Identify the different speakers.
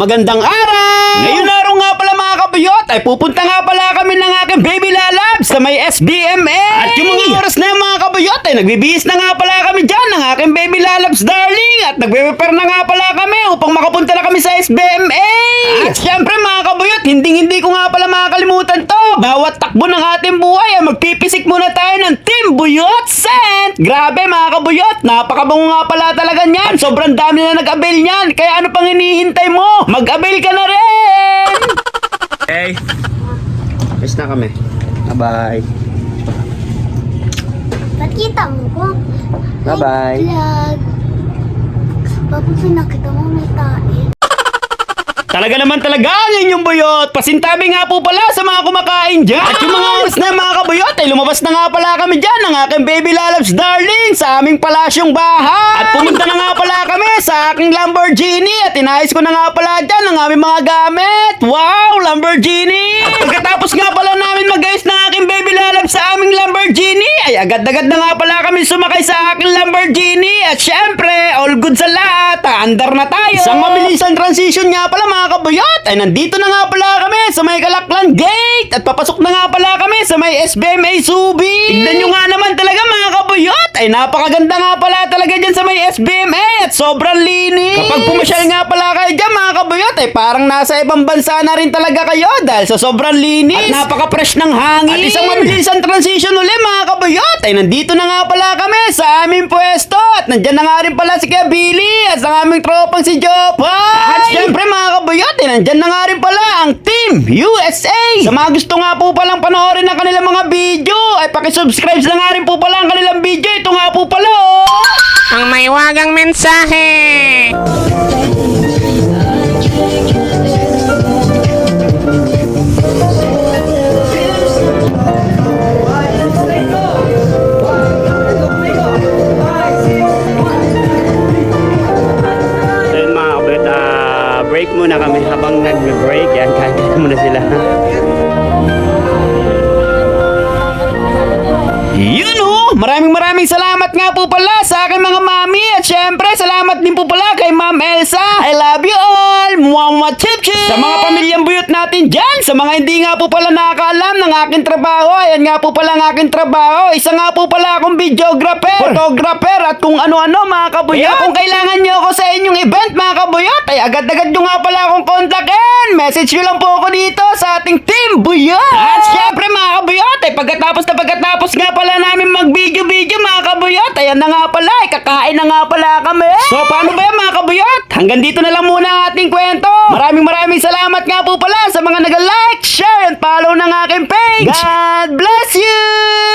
Speaker 1: Magandang araw! Ngayong araw nga pala mga kabuyot ay pupunta nga pala kami ng aking baby lalabs sa may SBMA. At yung mga oras na yung mga kabuyot ay nagbibihis na nga pala kami dyan ng aking baby lalabs darling. At nagpe-prepare na nga pala kami upang makapunta na kami sa SBMA. At syempre mga kabuyot, hindi ko nga pala makakalimutan to. Bawat takbo ng ating buhay ay magpipisik muna tayo ng Team Buyot Scent. Grabe mga kabuyot, napakabango nga pala talaga niyan. Sobrang dami na nag-avail niyan. Kaya ano pang hinihintay mo? Mag-avail ka na rin! Okay. Ayos na kami. Bye-bye.
Speaker 2: Ba't kita mo ko?
Speaker 1: Bye-bye.
Speaker 2: Vlog. Bakit pinakita mo may tae?
Speaker 1: Talaga naman talaga ang inyong buyot. Pasintabi nga po pala sa mga kumakain dyan. At yung mga oras na mga kabuyot ay lumabas na nga pala kami dyan ng aking baby lalabs darling sa aming palasyong bahay. At pumunta na nga pala kami sa aking Lamborghini at inayos ko na nga pala dyan ang aming mga gamit. Wow, Lamborghini! At pagkatapos nga pala namin mag-ayos ng aking baby lalabs sa aming Lamborghini ay agad-agad na nga pala kami sumakay sa aking Lamborghini. At syempre, all good sa lahat. Andar na tayo. Isang mabilisang transition nga pala mga kabuyot ay nandito na nga pala kami sa may Kalaklan Gate at papasok na nga pala kami sa may SBMA Subi. Tignan nyo nga naman talaga mga kabuyot ay napakaganda nga pala talaga dyan sa may SBMA at sobrang linis. Kapag pumasyal nga pala kayo dyan mga kabuyot ay parang nasa ibang bansa na rin talaga kayo dahil sa sobrang linis at napaka-fresh ng hangin. At isang mabilisang transition ulit mga kabuyot ay nandito na nga pala kami sa aming pwesto at nandyan na nga rin pala si Kuya Billy at ang aming tropang si Jopay. At syempre mga kabuyot ay nandyan na nga rin pala ang Team USA. Sa mga gusto nga po palang panoorin ng kanilang mga video ay pakisubscribe na nga rin po pala ang kanilang video. Ito nga po pala
Speaker 3: Ang may wagang mensahe.
Speaker 1: Ayun mga kabuyot, break muna kami habang nag-break. Yan, kain muna sila. Yun maraming salamat nga po pala sa aking mga mami at syempre salamat din po pala kay Ma'am Elsa. I love you all. Mwah chip chip. Sa mga pamilyang buyot natin dyan, sa mga hindi nga po pala nakakaalam ng aking trabaho, ayan nga po pala ang aking trabaho. Isa nga po pala akong videographer, photographer at kung ano-ano mga kabuyot. Kung kailangan nyo ako sa inyong event mga kabuyot, ay agad-agad nyo nga pala akong kontakin. Message nyo lang po ako dito sa ating Team Buyot. At syempre mga kabuyot, ay pagkatapos nga pala namin mag-video mga kabuyot, ayan na nga pala, kakain na nga pala kami. So paano ba yan mga kabuyot? Hanggang dito na lang muna ang ating kwento. Maraming salamat nga po pala sa mga nag-like, share, and follow ng aking page. God bless you!